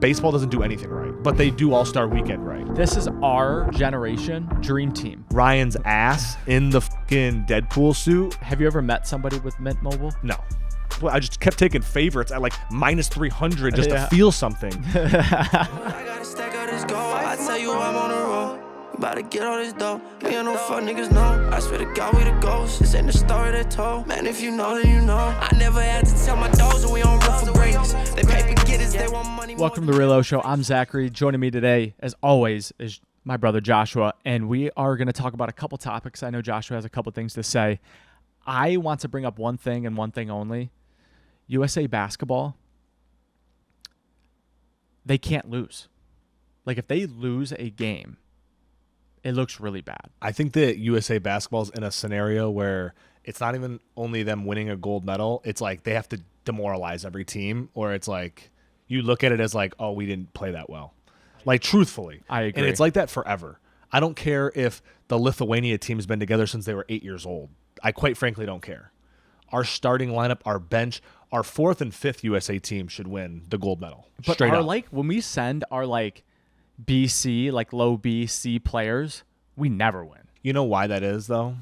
Baseball doesn't do anything right, but they do All-Star Weekend right. This is our generation dream team. Ryan's ass in the fucking Deadpool suit. Have you ever met somebody with Mint Mobile? No. Well, I just kept taking favorites at like minus 300 just to feel something. I gotta stack out this gold. I tell you I'm on the road. About to get all this dough. Me and no fuck niggas know. I swear to God we the ghosts. This ain't the story they told. Man, if you know, then you know. I never had to tell my dogs and we on rough for greatness. They paper getters, they want money. Welcome to the Real Oshow. I'm Zachary. Joining me today, as always, is my brother Joshua, and we are going to talk about a couple topics. I know Joshua has a couple things to say. I want to bring up one thing and one thing only. USA basketball, they can't lose. Like, if they lose a game, it looks really bad. I think that USA basketball's in a scenario where it's not even only them winning a gold medal. It's like they have to demoralize every team, or it's like you look at it as like, oh, we didn't play that well. Like, truthfully. I agree. And it's like that forever. I don't care if the Lithuania team's been together since they were 8 years old. I quite frankly don't care. Our starting lineup, our bench, our fourth and fifth USA team should win the gold medal. But straight up. like, when we send our like BC, like low BC players, we never win. You know why that is, though?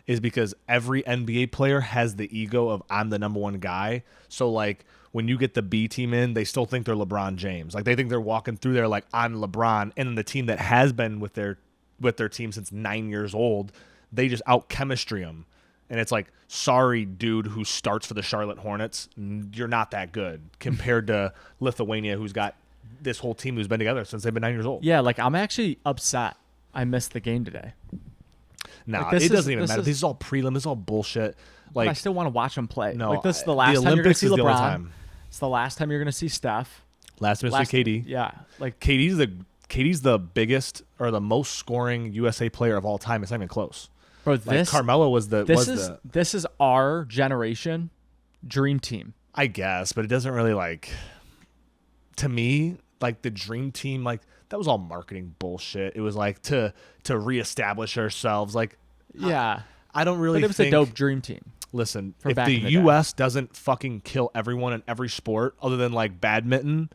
Is because every NBA player has the ego of I'm the number one guy. So, like, when you get the B team in, they still think they're LeBron James. Like, they think they're walking through there like, I'm LeBron. And then the team that has been with their team since 9 years old, they just out-chemistry them. And it's like, sorry, dude, who starts for the Charlotte Hornets, you're not that good compared to Lithuania, who's got this whole team who's been together since they've been 9 years old. Yeah, like, I'm actually upset I missed the game today. No, Like, it doesn't even matter. This is all prelim. This is all bullshit. Like, but I still want to watch them play. No, like, this is the last time you're going to see LeBron. It's the last time you're going to see Steph. Last time to see KD. Yeah, like KD's the biggest or the most scoring USA player of all time. It's not even close. Bro, Like, Carmelo was the. This is our generation dream team. I guess, but it doesn't really, like, to me, like, the dream team, like, that was all marketing bullshit. It was like to reestablish ourselves. Like, yeah, I don't really. But it was a dope dream team. Listen, For if back the in the U.S. doesn't fucking kill everyone in every sport other than, like, badminton,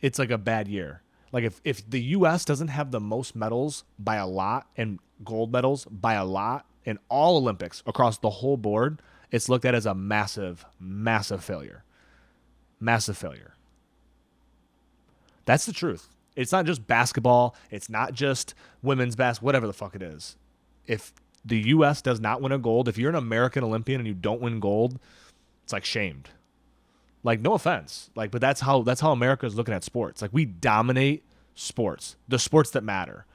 it's like a bad year. Like, if the U.S. doesn't have the most medals by a lot and gold medals by a lot in all Olympics across the whole board, it's looked at as a massive, massive failure. Massive failure. That's the truth. It's not just basketball. It's not just women's basketball, whatever the fuck it is. If the U.S. does not win a gold, if you're an American Olympian and you don't win gold, it's like shamed. Like, no offense. Like, but that's how America is looking at sports. Like, we dominate sports, the sports that matter.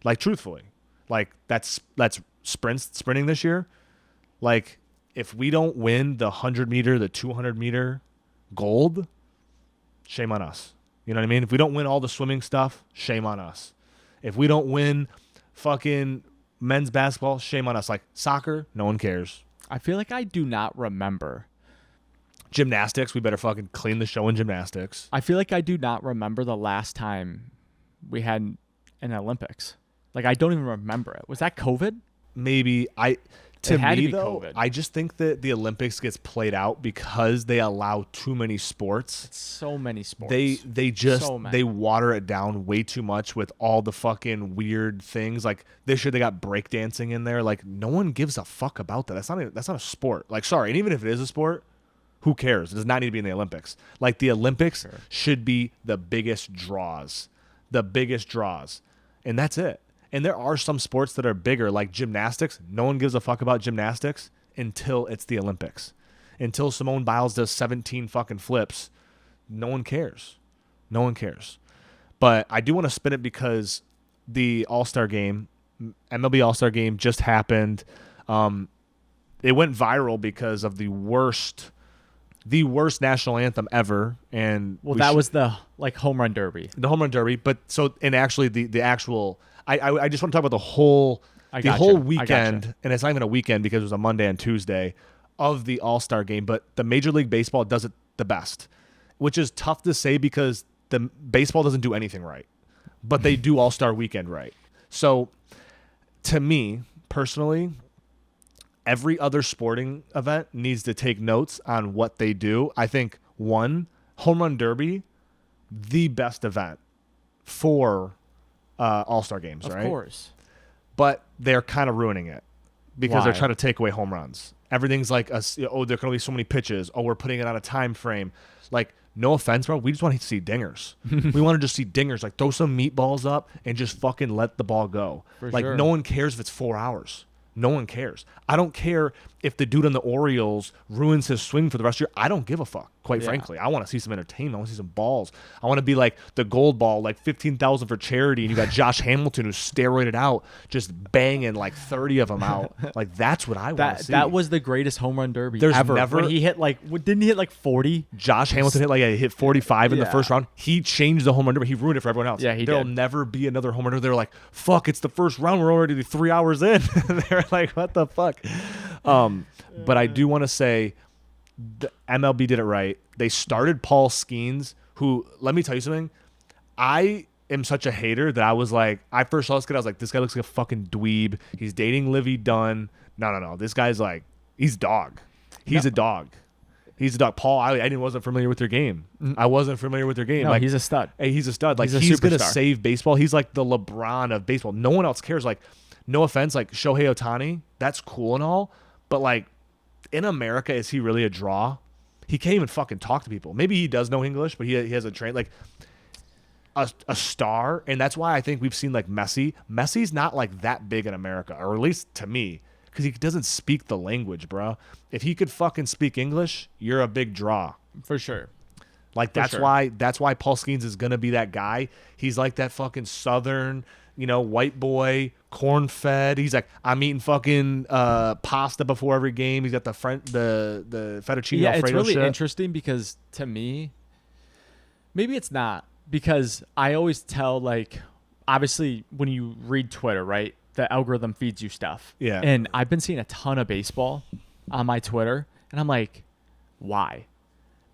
Like, truthfully, like that's sprinting this year. Like, if we don't win the 100-meter, the 200-meter gold, shame on us. You know what I mean? If we don't win all the swimming stuff, shame on us. If we don't win fucking men's basketball, shame on us. Like, soccer, no one cares. I feel like I do not remember. Gymnastics, we better fucking clean the show in gymnastics. I feel like I do not remember the last time we had an Olympics. Like, I don't even remember it. Was that COVID? Maybe. To me, though, COVID. I just think that the Olympics gets played out because they allow too many sports. It's so many sports. They water it down way too much with all the fucking weird things. Like, this year they got breakdancing in there. Like, no one gives a fuck about that. That's not a sport. Like, sorry, and even if it is a sport, who cares? It does not need to be in the Olympics. Like, the Olympics should be the biggest draws. And that's it. And there are some sports that are bigger, like gymnastics. No one gives a fuck about gymnastics until it's the Olympics. Until Simone Biles does 17 fucking flips, no one cares. No one cares. But I do want to spin it because the All-Star Game, MLB All-Star Game just happened. It went viral because of the worst national anthem ever. And that was the home run derby. The home run derby. But so, and actually the actual. I just want to talk about the whole weekend, and it's not even a weekend because it was a Monday and Tuesday of the All-Star Game, but the Major League Baseball does it the best, which is tough to say because the baseball doesn't do anything right, but they do All-Star Weekend right. So to me, personally, every other sporting event needs to take notes on what they do. I think, one, home run derby, the best event for All-Star games, right? Of course. But they're kind of ruining it because they're Why? trying to take away home runs. Everything's like, oh, there can only be so many pitches. Oh, we're putting it on a time frame. Like, no offense, bro. We just want to see dingers. We want to just see dingers. Like, throw some meatballs up and just fucking let the ball go. Like, sure. no one cares if it's 4 hours. No one cares. I don't care if the dude on the Orioles ruins his swing for the rest of the year. I don't give a fuck, quite frankly. I want to see some entertainment. I want to see some balls. I want to be like the gold ball, like $15,000 for charity, and you got Josh Hamilton who's steroided out, just banging like 30 of them out. Like, that's what I want to see. That was the greatest home run derby There's ever. never- When he hit didn't he hit like 40? Josh Hamilton hit 45 in the Yeah. first round. He changed the home run derby. He ruined it for everyone else. Yeah, he There'll did. never be another home run derby. They're like, fuck, it's the first round. We're already 3 hours in. They're like, what the fuck? But I do want to say the MLB did it right. They started Paul Skenes, who, let me tell you something. I am such a hater that I was like, I first saw this kid, I was like, this guy looks like a fucking dweeb. He's dating Livy Dunn. No. This guy's like, he's dog. He's a dog. He's a dog. Paul, I wasn't familiar with your game. I wasn't familiar with your game. No, like, he's a stud. Hey, he's a stud. Like, He's a he's going to superstar. save baseball. He's like the LeBron of baseball. No one else cares. Like, no offense, like Shohei Ohtani, that's cool and all, but like in America, is he really a draw? He can't even fucking talk to people. Maybe he does know English, but he hasn't trained like a star. And that's why I think we've seen like Messi. Messi's not like that big in America, or at least to me, because he doesn't speak the language, bro. If he could fucking speak English, you're a big draw. For sure. Like, that's sure. why Paul Skenes is gonna be that guy. He's like that fucking Southern, white boy, corn fed. He's like, I'm eating fucking pasta before every game. He's got the fettuccine Yeah, Alfredo it's really shit. interesting because to me, maybe it's not, because I always tell, like, obviously when you read Twitter, right, the algorithm feeds you stuff. Yeah. And I've been seeing a ton of baseball on my Twitter, and I'm like, why?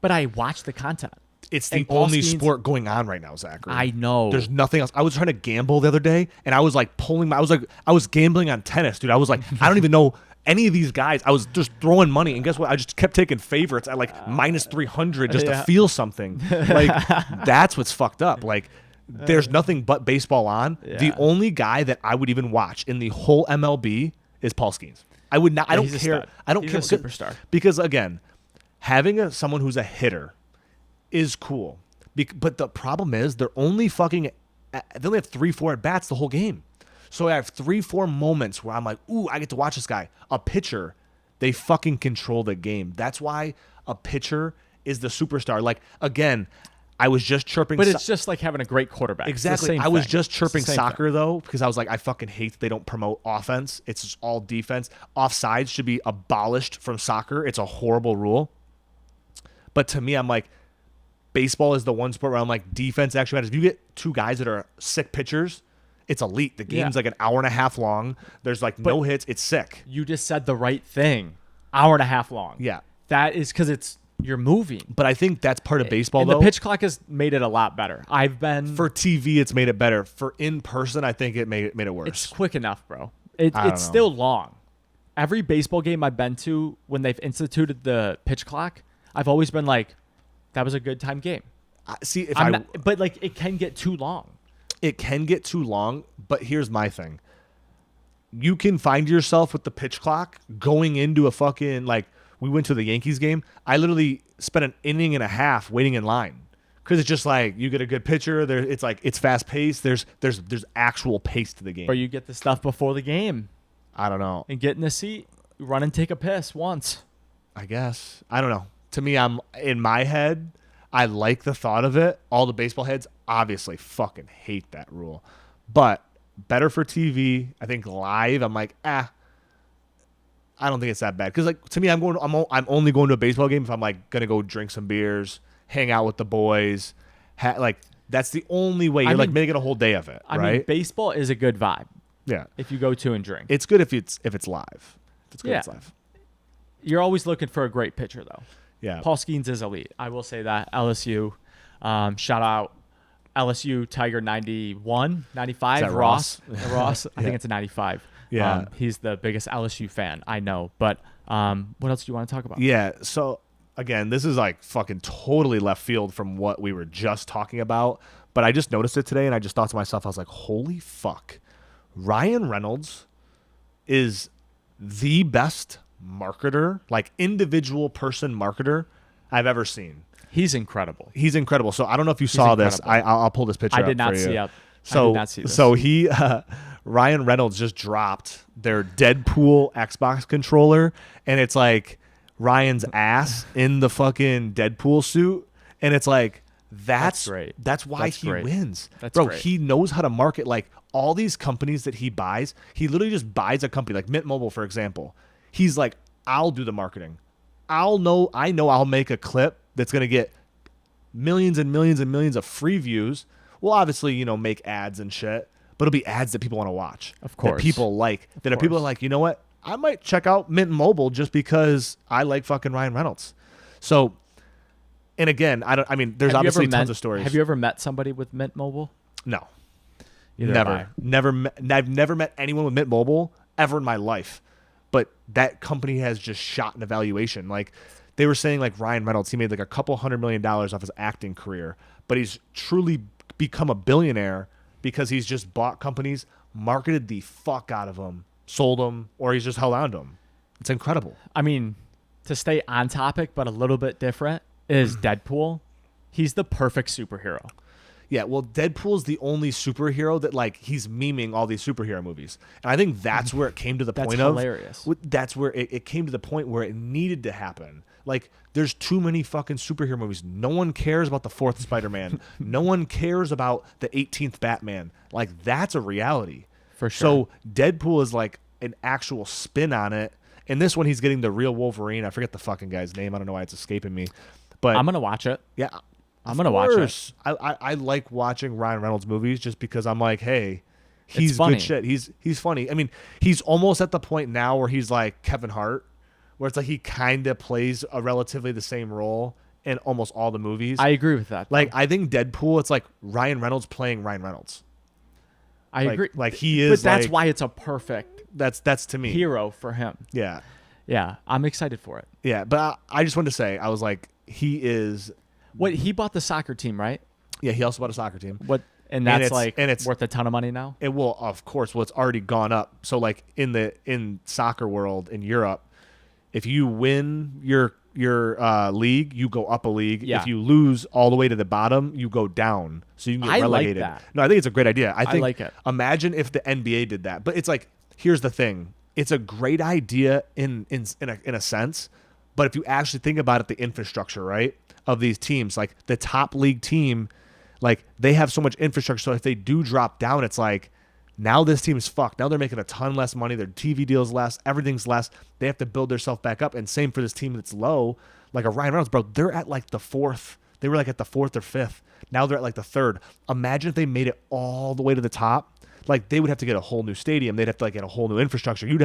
But I watch the content. It's the And Paul only Skenes- sport going on right now, Zachary. I know. There's nothing else. I was trying to gamble the other day, and I was like I was gambling on tennis, dude. I was like, I don't even know any of these guys. I was just throwing money, and guess what? I just kept taking favorites at like minus 300 just to Yeah. feel something. Like, that's what's fucked up. Like, there's nothing but baseball on. Yeah. The only guy that I would even watch in the whole MLB is Paul Skenes. I would not. I don't he's a care. stud. I don't He's care a superstar. because again, having someone who's a hitter is cool. But the problem is they only have 3-4 at bats the whole game. So I have 3-4 moments where I'm like, ooh, I get to watch this guy. A pitcher, they fucking control the game. That's why a pitcher is the superstar. Like, again, I was just chirping. But it's just like having a great quarterback. It's the Exactly. same I was thing. just It's the chirping same soccer thing. though, because I was like, I fucking hate that they don't promote offense. It's just all defense. Offsides should be abolished from soccer. It's a horrible rule. But to me, I'm like, baseball is the one sport where I'm like, defense actually matters. If you get two guys that are sick pitchers, it's elite. The game's Yeah. like an hour and a half long. There's like no hits. It's sick. You just said the right thing. Hour and a half long. Yeah. That is because you're moving. But I think that's part of baseball And though. the pitch clock has made it a lot better. For TV, it's made it better. For in person, I think it made it worse. It's quick enough, bro. I don't It's know. still long. Every baseball game I've been to, when they've instituted the pitch clock, I've always been like, that was a good time game. See, But like, it can get too long. it can get too long, but here's my thing. You can find yourself with the pitch clock going into a fucking, like, we went to the Yankees game. I literally spent an inning and a half waiting in line because it's just like you get a good pitcher. It's like it's fast paced. There's actual pace to the game. Or you get the stuff before the game I don't know. and get in the seat, run and take a piss once. I guess I don't know. To me, I'm in my head. I like the thought of it. All the baseball heads obviously fucking hate that rule, but better for TV. I think live, I'm like, I don't think it's that bad. Because like to me, I'm only going to a baseball game if I'm like gonna go drink some beers, hang out with the boys. Like that's the only way. You're like mean- making a whole day of it, I right? mean, baseball is a good vibe Yeah, if you go to and drink. it's good if it's live. If it's good, Yeah. it's live. You're always looking for a great pitcher, though. Yeah, Paul Skenes is elite. I will say that. LSU. Shout out LSU Tiger 91, 95. Is that Ross. Ross? Ross. I Yeah. think it's a 95. Yeah. He's the biggest LSU fan I know. But what else do you want to talk about? Yeah, so again, this is like fucking totally left field from what we were just talking about, but I just noticed it today and I just thought to myself, I was like, holy fuck. Ryan Reynolds is the best marketer, like individual person marketer I've ever seen. He's incredible. He's incredible. So I don't know if you saw this. I'll pull this picture up. I did not for see you. up. So, I did not see this. So he, Ryan Reynolds just dropped their Deadpool Xbox controller, and it's like Ryan's ass in the fucking Deadpool suit, and it's like that's great. That's why That's he great. wins, That's bro. great. He knows how to market. Like all these companies that he buys, he literally just buys a company like Mint Mobile, for example. He's like, I'll do the marketing. I know I'll make a clip that's gonna get millions and millions and millions of free views. We'll obviously, you know, make ads and shit, but it'll be ads that people want to watch. Of course. That people like. That are people are like, you know what? I might check out Mint Mobile just because I like fucking Ryan Reynolds. So, and again, there's Have you obviously ever tons met- of stories. Have you ever met somebody with Mint Mobile? No. Either Never. I've never met anyone with Mint Mobile ever in my life. But that company has just shot in evaluation. Like they were saying, like Ryan Reynolds, he made like $200 million off his acting career, but he's truly become a billionaire because he's just bought companies, marketed the fuck out of them, sold them, or he's just held on to them. It's incredible. I mean, to stay on topic but a little bit different is Deadpool. He's the perfect superhero. Yeah, well, Deadpool's the only superhero that like he's memeing all these superhero movies, and I think that's where it came to the point hilarious. of. That's where it came to the point where it needed to happen. Like, there's too many fucking superhero movies. No one cares about the 4th Spider-Man. No one cares about the 18th Batman. Like, that's a reality. For sure. So Deadpool is like an actual spin on it. And this one, he's getting the real Wolverine. I forget the fucking guy's name. I don't know why it's escaping me. But I'm gonna watch it. yeah, I'm gonna watch it. I like watching Ryan Reynolds movies just because I'm like, hey, he's funny. good shit. He's funny. I mean, he's almost at the point now where he's like Kevin Hart, where it's like he kind of plays a relatively the same role in almost all the movies. I agree with that. like, I think Deadpool, it's like Ryan Reynolds playing Ryan Reynolds. I agree. Like he is. But that's like, why it's a perfect that's to me. hero for him. Yeah, Yeah, I'm excited for it. yeah. But I just wanted to say, I was like, he is. What, he bought the soccer team, right? Yeah, he also bought a soccer team. What, and that's it's worth a ton of money now. It will, of course. Well, it's already gone up. So, like in soccer world in Europe, if you win your league, you go up a league. Yeah. If you lose all the way to the bottom, you go down. So you can get I like relegated. that. No, I think it's a great idea. I think. like it. Imagine if the NBA did that. But it's like, here's the thing. It's a great idea in a sense, but if you actually think about it, the infrastructure, right, of these teams, like the top league team, like they have so much infrastructure. So if they do drop down, it's like now this team's fucked. Now they're making a ton less money. Their TV deals less. Everything's less. They have to build themselves back up. And same for this team that's low, like a Ryan Reynolds, bro. They're at like the 4th. They were like at the 4th or 5th. Now they're at like the 3rd. Imagine if they made it all the way to the top. Like they would have to get a whole new stadium. They'd have to like get a whole new infrastructure. You would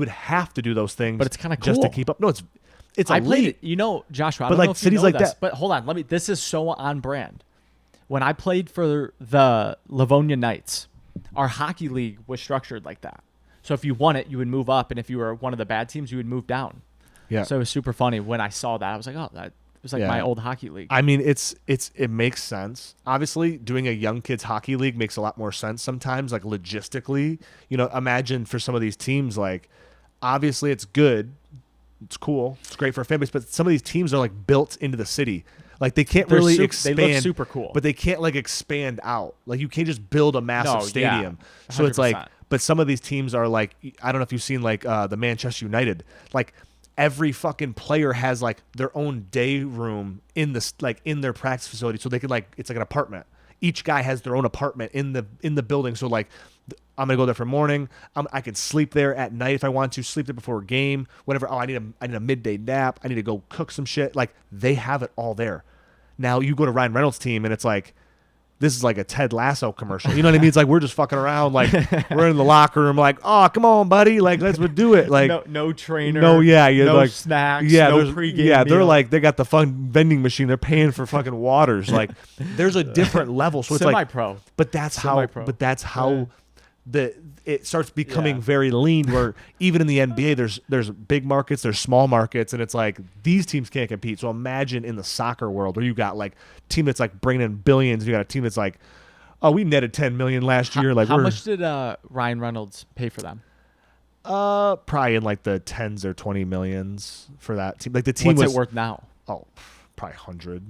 have to do those things. But it's kinda just to cool. keep up. No, it's I played elite. it. You know, Joshua, I But don't like know if cities you know like this, that- but hold on. This is so on brand. When I played for the Livonia Knights, our hockey league was structured like that. So if you won it, you would move up, and if you were one of the bad teams, you would move down. Yeah. So it was super funny when I saw that. I was like, oh, that was like Yeah. my old hockey league. I mean, it makes sense. Obviously, doing a young kids hockey league makes a lot more sense sometimes, like logistically. You know, imagine for some of these teams, like obviously it's good, it's cool, it's great for a fan base, but some of these teams are like built into the city. Like they can't really expand. They look super cool. But they can't like expand out. Like you can't just build a massive No, yeah. stadium. So it's like, 100%. but some of these teams are like, I don't know if you've seen like the Manchester United, like every fucking player has like their own day room in the like in their practice facility, so they can like it's like an apartment. Each guy has their own apartment in the building. So like, I'm gonna go there for morning. I can sleep there at night if I want to. Sleep there before a game, whatever. Oh, I need a midday nap. I need to go cook some shit. Like they have it all there. Now you go to Ryan Reynolds' team and it's like, this is like a Ted Lasso commercial. You know what I mean? It's like we're just fucking around. Like we're in the locker room. Like, oh, come on, buddy. Like let's do it. Like no trainer. no, yeah, no like snacks. yeah, no there's- pregame. yeah. They're meal. like they got the fun vending machine. They're paying for fucking waters. Like there's a different level. So it's like, Semi-pro. but that's how. Semi-pro. But that's how. Yeah. it starts becoming very lean, where even in the NBA there's big markets, there's small markets, and it's like these teams can't compete. So imagine in the soccer world where you got like a team that's like bringing in billions, you got a team that's like, oh, we netted 10 million last year. Like, how much did Ryan Reynolds pay for them? Probably in like the tens or 20 millions for that team. Like the team What's was it worth now? Oh, probably 100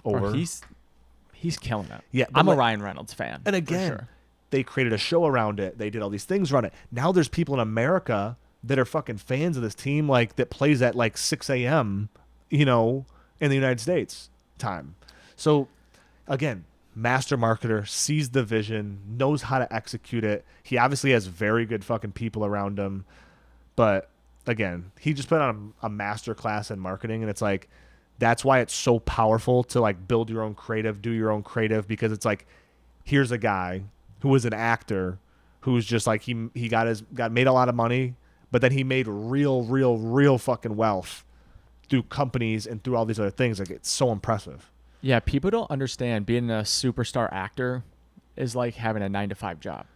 Bro, over. he's killing it. Yeah, I'm but a Ryan Reynolds fan. And again, for sure. they created a show around it. They did all these things around it. Now there's people in America that are fucking fans of this team, like that plays at like 6 a.m., in the United States time. So again, master marketer, sees the vision, knows how to execute it. He obviously has very good fucking people around him. But again, he just put on a master class in marketing, and it's like, that's why it's so powerful to like build your own creative, do your own creative, because it's like, here's a guy who was an actor who's just like, he made a lot of money, but then he made real fucking wealth through companies and through all these other things. Like, it's so impressive. Yeah, people don't understand being a superstar actor is like having a 9-to-5 job.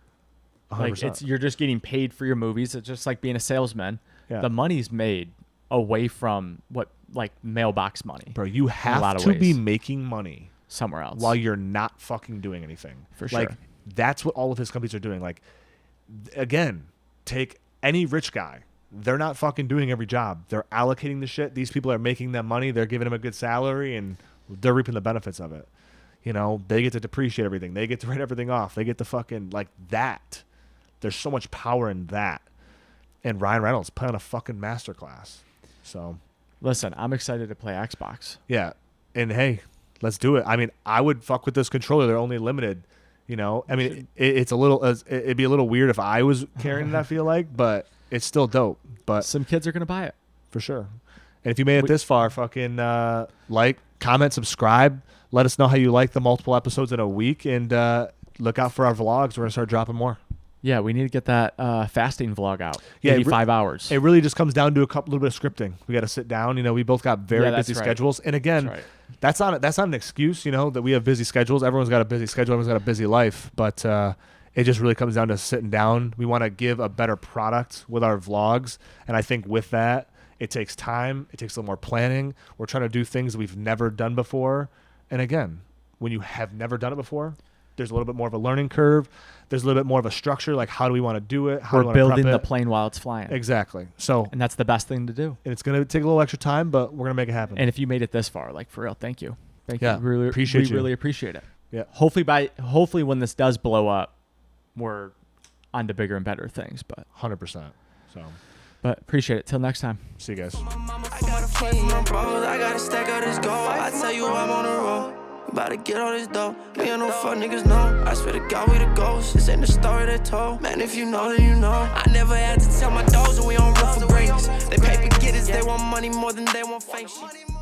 100%. Like you're just getting paid for your movies. It's just like being a salesman. Yeah. The money's made away from what like mailbox money. Bro, you have to be making money somewhere else while you're not fucking doing anything. For sure. Like, that's what all of his companies are doing. Like, again, take any rich guy. They're not fucking doing every job. They're allocating the shit. These people are making them money. They're giving them a good salary, and they're reaping the benefits of it. They get to depreciate everything. They get to write everything off. They get to fucking, like, that. There's so much power in that. And Ryan Reynolds put on a fucking masterclass. So, listen, I'm excited to play Xbox. yeah. And hey, let's do it. I mean, I would fuck with this controller. They're only limited. I mean, it's a little, it'd be a little weird if I was carrying it, I feel like, but it's still dope. But some kids are going to buy it. For sure. And if you made it this far, fucking like, comment, subscribe. Let us know how you like the multiple episodes in a week, and look out for our vlogs. We're going to start dropping more. Yeah, we need to get that fasting vlog out. Yeah, 85 hours. It really just comes down to little bit of scripting. We got to sit down. We both got very busy schedules. And again, that's not an excuse, that we have busy schedules. Everyone's got a busy schedule. Everyone's got a busy life. But it just really comes down to sitting down. We want to give a better product with our vlogs. And I think with that, it takes time. It takes a little more planning. We're trying to do things we've never done before. And again, when you have never done it before, there's a little bit more of a learning curve. There's a little bit more of a structure. Like, how do we want to do it? How We're do we want to building prep the plane while it's flying. Exactly. So, and that's the best thing to do. And it's going to take a little extra time, but we're going to make it happen. And if you made it this far, like, for real, thank you. Thank you. We really appreciate it. Yeah. Hopefully when this does blow up, we're on to bigger and better things. But 100%. So, but appreciate it. Till next time. See you guys. I got a stack of this gold. I tell you I'm on the road. About to get all this dough. Me and no fuck niggas know. I swear to God we the ghosts. This ain't the story they told. Man, if you know, then you know. I never had to tell my dogs that we on road for greatness. They paper getters. They want money more than they want fake shit.